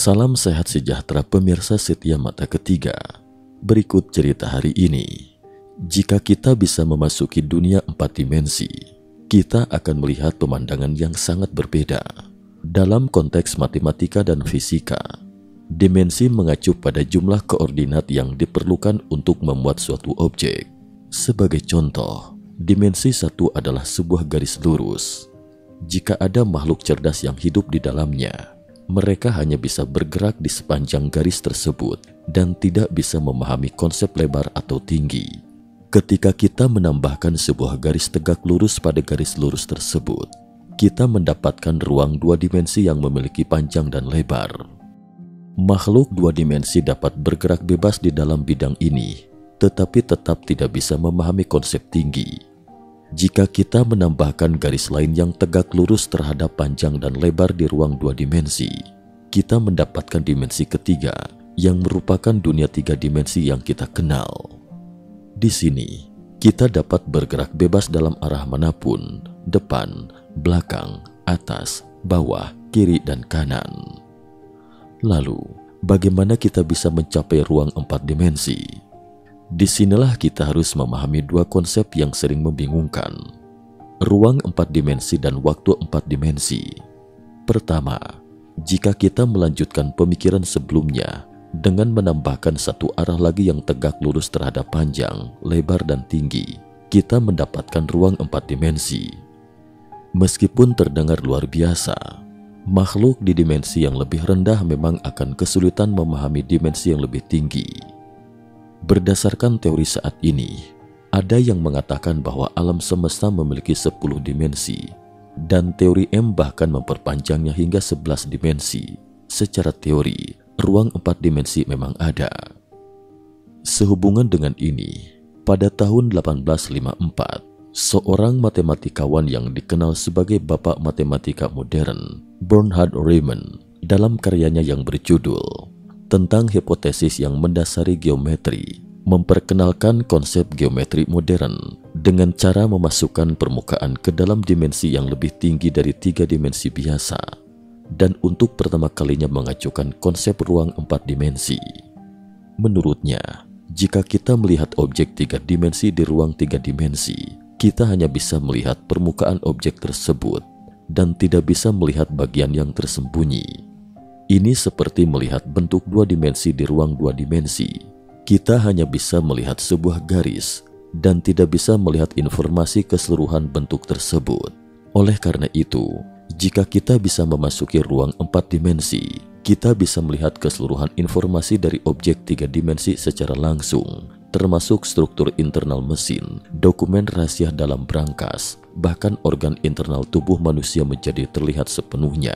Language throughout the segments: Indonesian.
Salam sehat sejahtera pemirsa setia mata ketiga. Berikut cerita hari ini. Jika kita bisa memasuki dunia 4 dimensi, kita akan melihat pemandangan yang sangat berbeda. Dalam konteks matematika dan fisika, dimensi mengacu pada jumlah koordinat yang diperlukan untuk membuat suatu objek. Sebagai contoh, dimensi 1 adalah sebuah garis lurus. Jika ada makhluk cerdas yang hidup di dalamnya, mereka hanya bisa bergerak di sepanjang garis tersebut dan tidak bisa memahami konsep lebar atau tinggi. Ketika kita menambahkan sebuah garis tegak lurus pada garis lurus tersebut, kita mendapatkan ruang 2 dimensi yang memiliki panjang dan lebar. Makhluk 2 dimensi dapat bergerak bebas di dalam bidang ini, tetapi tetap tidak bisa memahami konsep tinggi. Jika kita menambahkan garis lain yang tegak lurus terhadap panjang dan lebar di ruang 2 dimensi, kita mendapatkan dimensi ketiga yang merupakan dunia 3 dimensi yang kita kenal. Di sini, kita dapat bergerak bebas dalam arah manapun, depan, belakang, atas, bawah, kiri, dan kanan. Lalu, bagaimana kita bisa mencapai ruang 4 dimensi? Disinilah kita harus memahami 2 konsep yang sering membingungkan. Ruang 4 dimensi dan waktu 4 dimensi. Pertama, jika kita melanjutkan pemikiran sebelumnya dengan menambahkan satu arah lagi yang tegak lurus terhadap panjang, lebar, dan tinggi, kita mendapatkan ruang 4 dimensi. Meskipun terdengar luar biasa, makhluk di dimensi yang lebih rendah memang akan kesulitan memahami dimensi yang lebih tinggi. Berdasarkan teori saat ini, ada yang mengatakan bahwa alam semesta memiliki 10 dimensi, dan teori M bahkan memperpanjangnya hingga 11 dimensi. Secara teori, ruang 4 dimensi memang ada. Sehubungan dengan ini, pada tahun 1854, seorang matematikawan yang dikenal sebagai Bapak Matematika Modern, Bernhard Riemann, dalam karyanya yang berjudul Tentang Hipotesis yang Mendasari Geometri, memperkenalkan konsep geometri modern dengan cara memasukkan permukaan ke dalam dimensi yang lebih tinggi dari 3 dimensi biasa, dan untuk pertama kalinya mengajukan konsep ruang 4 dimensi. Menurutnya, jika kita melihat objek 3 dimensi di ruang 3 dimensi, kita hanya bisa melihat permukaan objek tersebut dan tidak bisa melihat bagian yang tersembunyi. Ini seperti melihat bentuk 2 dimensi di ruang 2 dimensi. Kita hanya bisa melihat sebuah garis dan tidak bisa melihat informasi keseluruhan bentuk tersebut. Oleh karena itu, jika kita bisa memasuki ruang 4 dimensi, kita bisa melihat keseluruhan informasi dari objek 3 dimensi secara langsung, termasuk struktur internal mesin, dokumen rahasia dalam brankas, bahkan organ internal tubuh manusia menjadi terlihat sepenuhnya.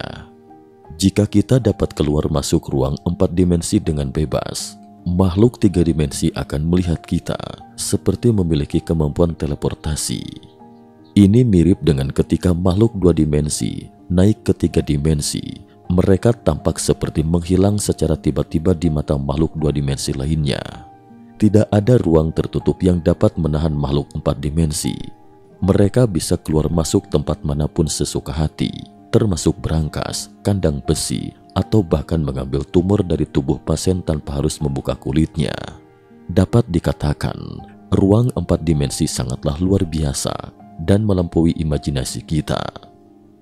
Jika kita dapat keluar masuk ruang 4 dimensi dengan bebas, makhluk 3 dimensi akan melihat kita seperti memiliki kemampuan teleportasi. Ini mirip dengan ketika makhluk 2 dimensi naik ke 3 dimensi, mereka tampak seperti menghilang secara tiba-tiba di mata makhluk 2 dimensi lainnya. Tidak ada ruang tertutup yang dapat menahan makhluk 4 dimensi. Mereka bisa keluar masuk tempat manapun sesuka hati, termasuk brankas, kandang besi, atau bahkan mengambil tumor dari tubuh pasien tanpa harus membuka kulitnya. Dapat dikatakan, ruang 4 dimensi sangatlah luar biasa dan melampaui imajinasi kita.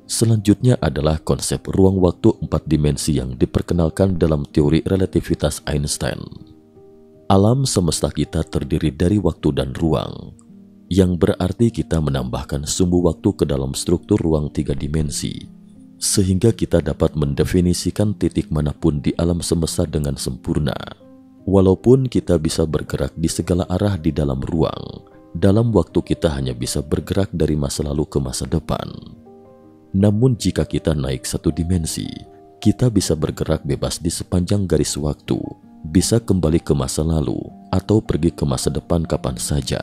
Selanjutnya adalah konsep ruang waktu 4 dimensi yang diperkenalkan dalam teori relativitas Einstein. Alam semesta kita terdiri dari waktu dan ruang, yang berarti kita menambahkan sumbu waktu ke dalam struktur ruang 3 dimensi, sehingga kita dapat mendefinisikan titik manapun di alam semesta dengan sempurna. Walaupun kita bisa bergerak di segala arah di dalam ruang, dalam waktu kita hanya bisa bergerak dari masa lalu ke masa depan. Namun jika kita naik 1 dimensi, kita bisa bergerak bebas di sepanjang garis waktu, bisa kembali ke masa lalu, atau pergi ke masa depan kapan saja.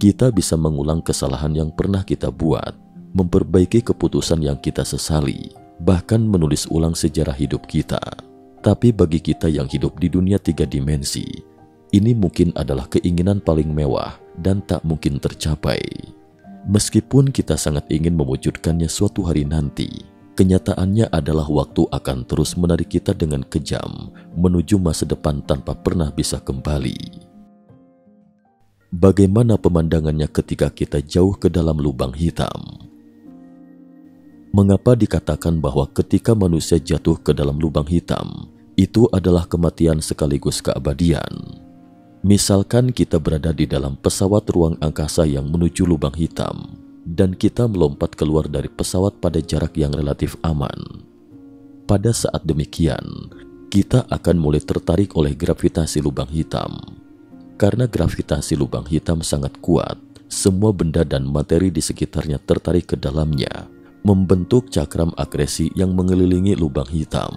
Kita bisa mengulang kesalahan yang pernah kita buat, memperbaiki keputusan yang kita sesali, bahkan menulis ulang sejarah hidup kita. Tapi bagi kita yang hidup di dunia 3 dimensi, ini mungkin adalah keinginan paling mewah dan tak mungkin tercapai. Meskipun kita sangat ingin mewujudkannya suatu hari nanti, Kenyataannya adalah waktu akan terus menarik kita dengan kejam menuju masa depan tanpa pernah bisa kembali. Bagaimana pemandangannya ketika kita jauh ke dalam lubang hitam? Mengapa dikatakan bahwa ketika manusia jatuh ke dalam lubang hitam, itu adalah kematian sekaligus keabadian? Misalkan kita berada di dalam pesawat ruang angkasa yang menuju lubang hitam, dan kita melompat keluar dari pesawat pada jarak yang relatif aman. Pada saat demikian, kita akan mulai tertarik oleh gravitasi lubang hitam. Karena gravitasi lubang hitam sangat kuat, semua benda dan materi di sekitarnya tertarik ke dalamnya, membentuk cakram akresi yang mengelilingi lubang hitam.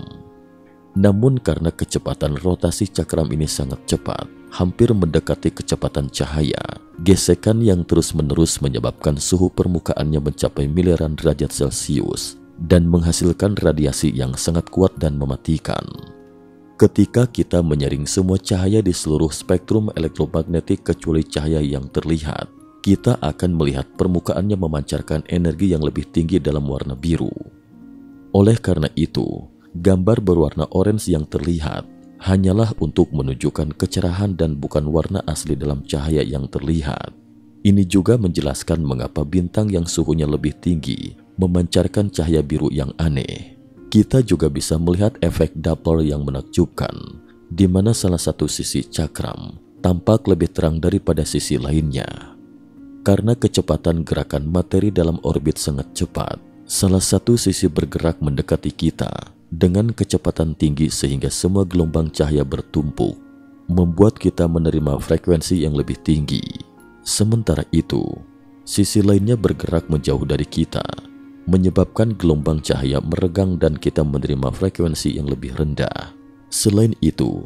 Namun karena kecepatan rotasi cakram ini sangat cepat, hampir mendekati kecepatan cahaya, gesekan yang terus-menerus menyebabkan suhu permukaannya mencapai miliaran derajat Celcius dan menghasilkan radiasi yang sangat kuat dan mematikan. Ketika kita menyaring semua cahaya di seluruh spektrum elektromagnetik kecuali cahaya yang terlihat, kita akan melihat permukaannya memancarkan energi yang lebih tinggi dalam warna biru. Oleh karena itu, gambar berwarna orange yang terlihat hanyalah untuk menunjukkan kecerahan dan bukan warna asli dalam cahaya yang terlihat. Ini juga menjelaskan mengapa bintang yang suhunya lebih tinggi memancarkan cahaya biru yang aneh. Kita juga bisa melihat efek Doppler yang menakjubkan, di mana salah satu sisi cakram tampak lebih terang daripada sisi lainnya. Karena kecepatan gerakan materi dalam orbit sangat cepat, salah satu sisi bergerak mendekati kita dengan kecepatan tinggi sehingga semua gelombang cahaya bertumpuk, membuat kita menerima frekuensi yang lebih tinggi. Sementara itu, sisi lainnya bergerak menjauh dari kita, menyebabkan gelombang cahaya meregang dan kita menerima frekuensi yang lebih rendah. Selain itu,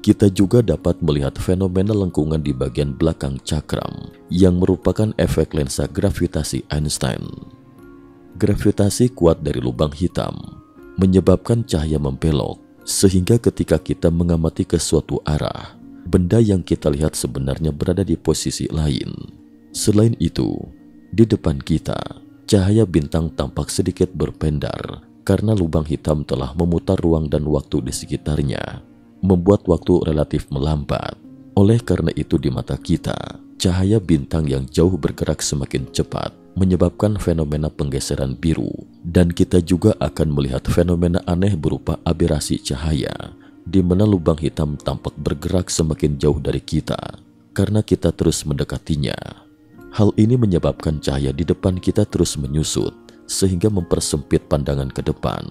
kita juga dapat melihat fenomena lengkungan di bagian belakang cakram yang merupakan efek lensa gravitasi Einstein. Gravitasi kuat dari lubang hitam menyebabkan cahaya membelok, sehingga ketika kita mengamati ke suatu arah, benda yang kita lihat sebenarnya berada di posisi lain. Selain itu, di depan kita, cahaya bintang tampak sedikit berpendar karena lubang hitam telah memutar ruang dan waktu di sekitarnya, membuat waktu relatif melambat. Oleh karena itu di mata kita, cahaya bintang yang jauh bergerak semakin cepat, menyebabkan fenomena penggeseran biru, dan kita juga akan melihat fenomena aneh berupa aberasi cahaya, di mana lubang hitam tampak bergerak semakin jauh dari kita, karena kita terus mendekatinya. Hal ini menyebabkan cahaya di depan kita terus menyusut, sehingga mempersempit pandangan ke depan.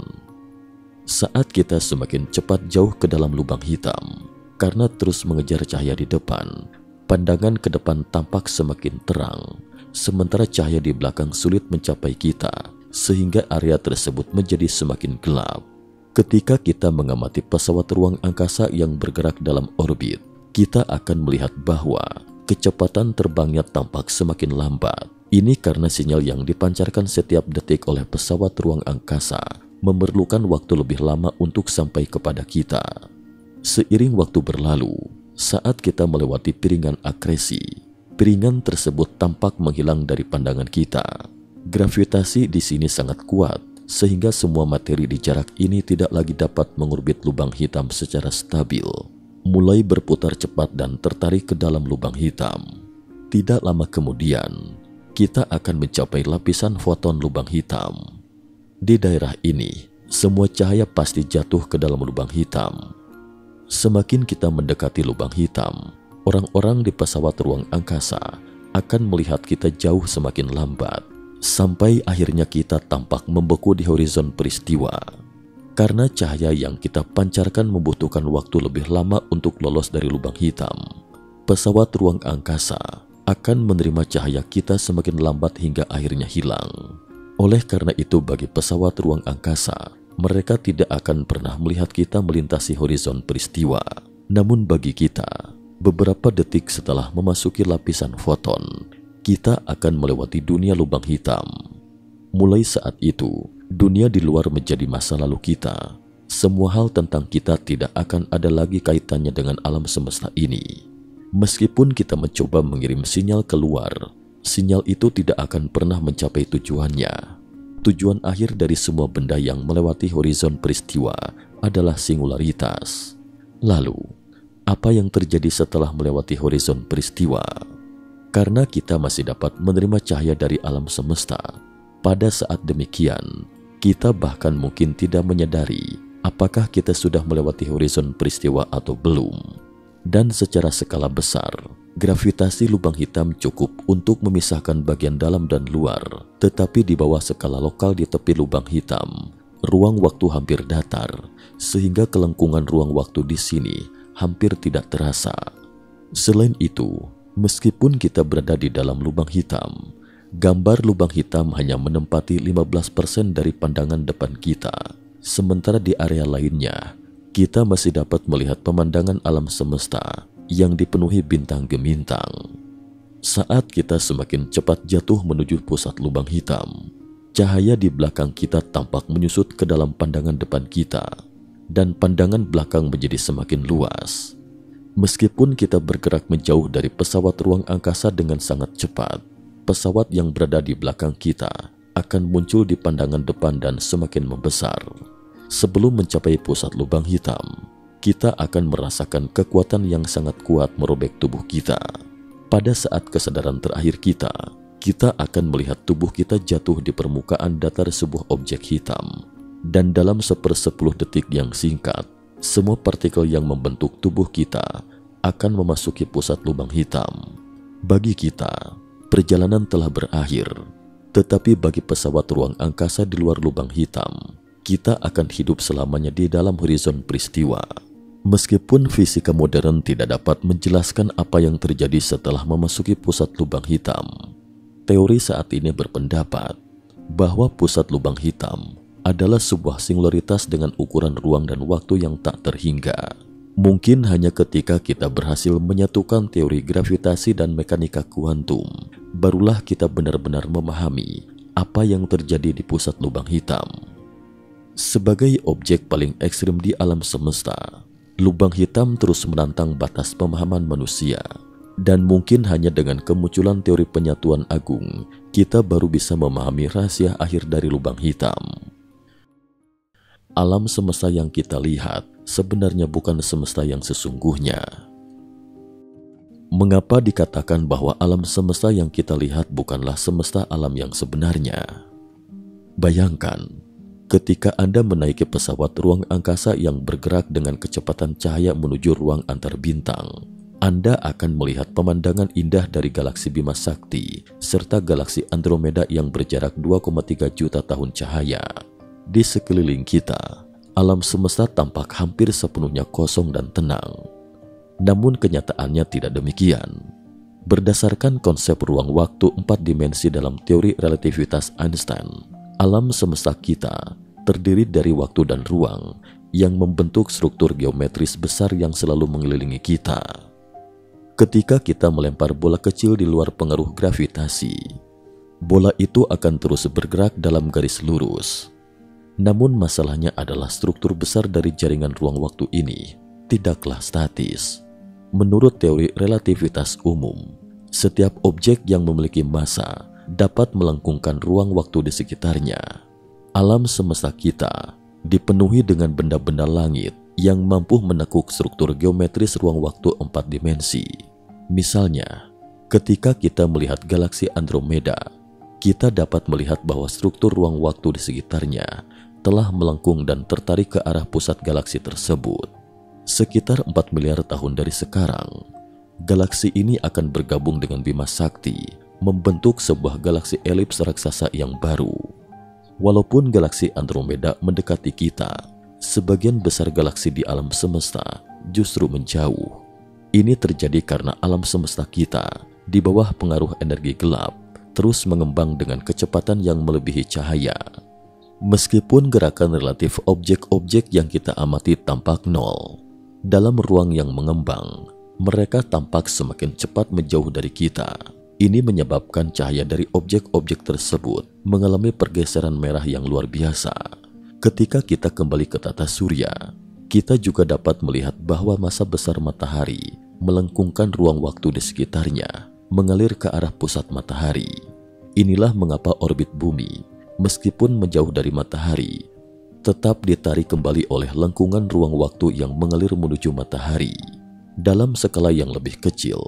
Saat kita semakin cepat jauh ke dalam lubang hitam, karena terus mengejar cahaya di depan, pandangan ke depan tampak semakin terang, sementara cahaya di belakang sulit mencapai kita, sehingga area tersebut menjadi semakin gelap. Ketika kita mengamati pesawat ruang angkasa yang bergerak dalam orbit, kita akan melihat bahwa kecepatan terbangnya tampak semakin lambat. Ini karena sinyal yang dipancarkan setiap detik oleh pesawat ruang angkasa memerlukan waktu lebih lama untuk sampai kepada kita. Seiring waktu berlalu, saat kita melewati piringan akresi, piringan tersebut tampak menghilang dari pandangan kita. Gravitasi di sini sangat kuat, sehingga semua materi di jarak ini tidak lagi dapat mengorbit lubang hitam secara stabil, mulai berputar cepat dan tertarik ke dalam lubang hitam. Tidak lama kemudian, kita akan mencapai lapisan foton lubang hitam. Di daerah ini, semua cahaya pasti jatuh ke dalam lubang hitam. Semakin kita mendekati lubang hitam, orang-orang di pesawat ruang angkasa akan melihat kita jauh semakin lambat, sampai akhirnya kita tampak membeku di horizon peristiwa. Karena cahaya yang kita pancarkan membutuhkan waktu lebih lama untuk lolos dari lubang hitam, pesawat ruang angkasa akan menerima cahaya kita semakin lambat hingga akhirnya hilang. Oleh karena itu bagi pesawat ruang angkasa, mereka tidak akan pernah melihat kita melintasi horizon peristiwa. Namun bagi kita, beberapa detik setelah memasuki lapisan foton, kita akan melewati dunia lubang hitam. Mulai saat itu, dunia di luar menjadi masa lalu kita. Semua hal tentang kita tidak akan ada lagi kaitannya dengan alam semesta ini. Meskipun kita mencoba mengirim sinyal keluar, sinyal itu tidak akan pernah mencapai tujuannya. tujuan akhir dari semua benda yang melewati horizon peristiwa adalah singularitas. Lalu, apa yang terjadi setelah melewati horizon peristiwa? Karena kita masih dapat menerima cahaya dari alam semesta, pada saat demikian, kita bahkan mungkin tidak menyadari apakah kita sudah melewati horizon peristiwa atau belum. Dan secara skala besar, gravitasi lubang hitam cukup untuk memisahkan bagian dalam dan luar, tetapi di bawah skala lokal di tepi lubang hitam, ruang waktu hampir datar, sehingga kelengkungan ruang waktu di sini hampir tidak terasa. Selain itu, meskipun kita berada di dalam lubang hitam, gambar lubang hitam hanya menempati 15% dari pandangan depan kita, sementara di area lainnya, kita masih dapat melihat pemandangan alam semesta yang dipenuhi bintang gemintang. Saat kita semakin cepat jatuh menuju pusat lubang hitam, cahaya di belakang kita tampak menyusut ke dalam pandangan depan kita, dan pandangan belakang menjadi semakin luas. Meskipun kita bergerak menjauh dari pesawat ruang angkasa dengan sangat cepat, pesawat yang berada di belakang kita akan muncul di pandangan depan dan semakin membesar. Sebelum mencapai pusat lubang hitam, kita akan merasakan kekuatan yang sangat kuat merobek tubuh kita. Pada saat kesadaran terakhir kita akan melihat tubuh kita jatuh di permukaan datar sebuah objek hitam. Dan dalam 1/10 detik yang singkat, semua partikel yang membentuk tubuh kita akan memasuki pusat lubang hitam. Bagi kita, perjalanan telah berakhir. Tetapi bagi pesawat ruang angkasa di luar lubang hitam, kita akan hidup selamanya di dalam horizon peristiwa. Meskipun fisika modern tidak dapat menjelaskan apa yang terjadi setelah memasuki pusat lubang hitam, teori saat ini berpendapat bahwa pusat lubang hitam adalah sebuah singularitas dengan ukuran ruang dan waktu yang tak terhingga. Mungkin hanya ketika kita berhasil menyatukan teori gravitasi dan mekanika kuantum, barulah kita benar-benar memahami apa yang terjadi di pusat lubang hitam. Sebagai objek paling ekstrim di alam semesta, lubang hitam terus menantang batas pemahaman manusia. Dan mungkin hanya dengan kemunculan teori penyatuan agung, kita baru bisa memahami rahasia akhir dari lubang hitam. Alam semesta yang kita lihat sebenarnya bukan semesta yang sesungguhnya. Mengapa dikatakan bahwa alam semesta yang kita lihat bukanlah semesta alam yang sebenarnya? Bayangkan, ketika Anda menaiki pesawat ruang angkasa yang bergerak dengan kecepatan cahaya menuju ruang antar bintang, Anda akan melihat pemandangan indah dari galaksi Bima Sakti serta galaksi Andromeda yang berjarak 2,3 juta tahun cahaya. Di sekeliling kita, alam semesta tampak hampir sepenuhnya kosong dan tenang. Namun kenyataannya tidak demikian. Berdasarkan konsep ruang waktu 4 dimensi dalam teori relativitas Einstein, alam semesta kita terdiri dari waktu dan ruang yang membentuk struktur geometris besar yang selalu mengelilingi kita. Ketika kita melempar bola kecil di luar pengaruh gravitasi, bola itu akan terus bergerak dalam garis lurus. Namun masalahnya adalah struktur besar dari jaringan ruang waktu ini tidaklah statis. Menurut teori relativitas umum, setiap objek yang memiliki massa dapat melengkungkan ruang waktu di sekitarnya. Alam semesta kita dipenuhi dengan benda-benda langit yang mampu menekuk struktur geometris ruang waktu 4 dimensi. Misalnya, ketika kita melihat galaksi Andromeda, kita dapat melihat bahwa struktur ruang waktu di sekitarnya telah melengkung dan tertarik ke arah pusat galaksi tersebut. Sekitar 4 miliar tahun dari sekarang, galaksi ini akan bergabung dengan Bima Sakti, membentuk sebuah galaksi elips raksasa yang baru. Walaupun galaksi Andromeda mendekati kita, sebagian besar galaksi di alam semesta justru menjauh. Ini terjadi karena alam semesta kita di bawah pengaruh energi gelap terus mengembang dengan kecepatan yang melebihi cahaya. Meskipun gerakan relatif objek-objek yang kita amati tampak nol, dalam ruang yang mengembang, mereka tampak semakin cepat menjauh dari kita. Ini menyebabkan cahaya dari objek-objek tersebut mengalami pergeseran merah yang luar biasa. Ketika kita kembali ke tata surya, kita juga dapat melihat bahwa massa besar matahari melengkungkan ruang waktu di sekitarnya, mengalir ke arah pusat matahari. Inilah mengapa orbit bumi meskipun menjauh dari matahari, tetap ditarik kembali oleh lengkungan ruang waktu yang mengalir menuju matahari. Dalam skala yang lebih kecil,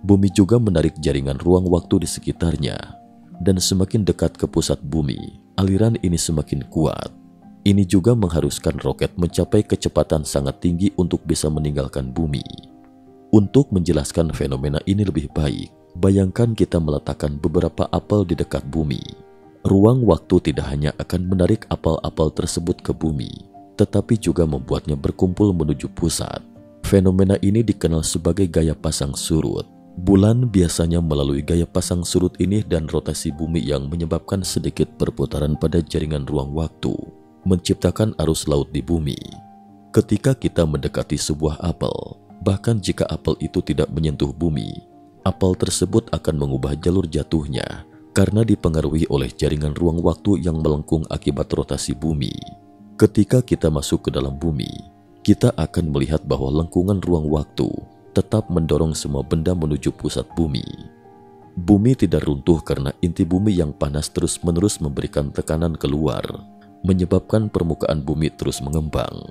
bumi juga menarik jaringan ruang waktu di sekitarnya, dan semakin dekat ke pusat bumi, aliran ini semakin kuat. Ini juga mengharuskan roket mencapai kecepatan sangat tinggi untuk bisa meninggalkan bumi. Untuk menjelaskan fenomena ini lebih baik, bayangkan kita meletakkan beberapa apel di dekat bumi. Ruang waktu tidak hanya akan menarik apel-apel tersebut ke bumi, tetapi juga membuatnya berkumpul menuju pusat. Fenomena ini dikenal sebagai gaya pasang surut. Bulan biasanya melalui gaya pasang surut ini dan rotasi bumi yang menyebabkan sedikit perputaran pada jaringan ruang waktu, menciptakan arus laut di bumi. Ketika kita mendekati sebuah apel, bahkan jika apel itu tidak menyentuh bumi, apel tersebut akan mengubah jalur jatuhnya karena dipengaruhi oleh jaringan ruang waktu yang melengkung akibat rotasi bumi. Ketika kita masuk ke dalam bumi, kita akan melihat bahwa lengkungan ruang waktu tetap mendorong semua benda menuju pusat bumi. Bumi tidak runtuh karena inti bumi yang panas terus-menerus memberikan tekanan keluar, menyebabkan permukaan bumi terus mengembang.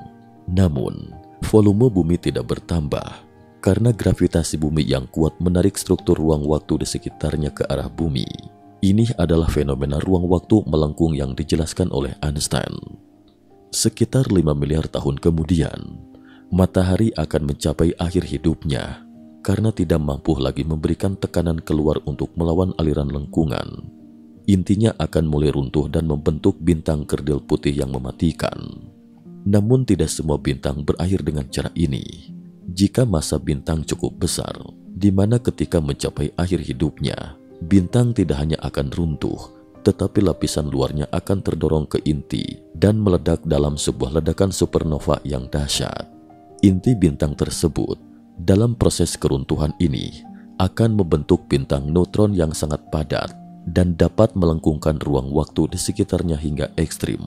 Namun, volume bumi tidak bertambah karena gravitasi bumi yang kuat menarik struktur ruang waktu di sekitarnya ke arah bumi. Ini adalah fenomena ruang waktu melengkung yang dijelaskan oleh Einstein. Sekitar 5 miliar tahun kemudian, matahari akan mencapai akhir hidupnya karena tidak mampu lagi memberikan tekanan keluar untuk melawan aliran lengkungan. Intinya akan mulai runtuh dan membentuk bintang kerdil putih yang mematikan. Namun tidak semua bintang berakhir dengan cara ini. Jika masa bintang cukup besar, di mana ketika mencapai akhir hidupnya, bintang tidak hanya akan runtuh, tetapi lapisan luarnya akan terdorong ke inti dan meledak dalam sebuah ledakan supernova yang dahsyat. Inti bintang tersebut dalam proses keruntuhan ini akan membentuk bintang neutron yang sangat padat dan dapat melengkungkan ruang waktu di sekitarnya hingga ekstrim,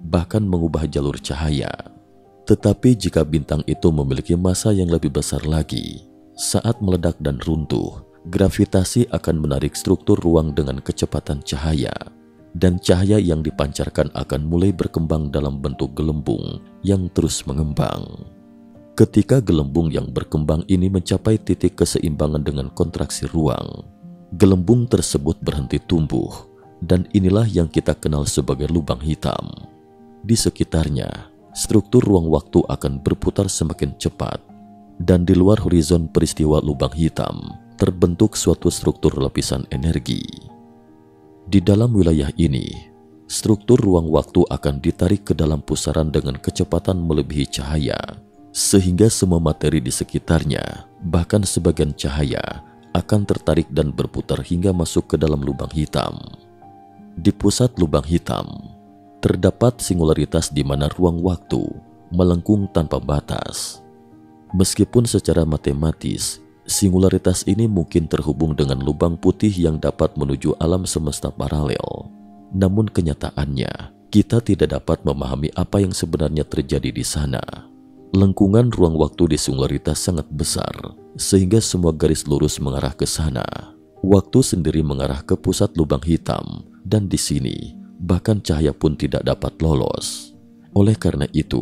bahkan mengubah jalur cahaya. Tetapi jika bintang itu memiliki massa yang lebih besar lagi, saat meledak dan runtuh, gravitasi akan menarik struktur ruang dengan kecepatan cahaya, dan cahaya yang dipancarkan akan mulai berkembang dalam bentuk gelembung yang terus mengembang. Ketika gelembung yang berkembang ini mencapai titik keseimbangan dengan kontraksi ruang, gelembung tersebut berhenti tumbuh, dan inilah yang kita kenal sebagai lubang hitam. Di sekitarnya, struktur ruang waktu akan berputar semakin cepat, dan di luar horizon peristiwa lubang hitam, terbentuk suatu struktur lapisan energi. Di dalam wilayah ini, struktur ruang waktu akan ditarik ke dalam pusaran dengan kecepatan melebihi cahaya, sehingga semua materi di sekitarnya, bahkan sebagian cahaya, akan tertarik dan berputar hingga masuk ke dalam lubang hitam. Di pusat lubang hitam, terdapat singularitas di mana ruang waktu melengkung tanpa batas. Meskipun secara matematis, singularitas ini mungkin terhubung dengan lubang putih yang dapat menuju alam semesta paralel. Namun kenyataannya, kita tidak dapat memahami apa yang sebenarnya terjadi di sana. Lengkungan ruang waktu di singularitas sangat besar, sehingga semua garis lurus mengarah ke sana. Waktu sendiri mengarah ke pusat lubang hitam, dan di sini, bahkan cahaya pun tidak dapat lolos. Oleh karena itu,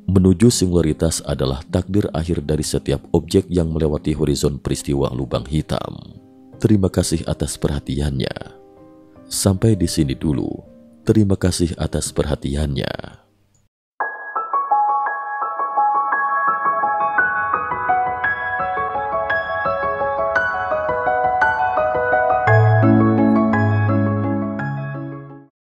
menuju singularitas adalah takdir akhir dari setiap objek yang melewati horizon peristiwa lubang hitam. Terima kasih atas perhatiannya. Sampai di sini dulu. Terima kasih atas perhatiannya.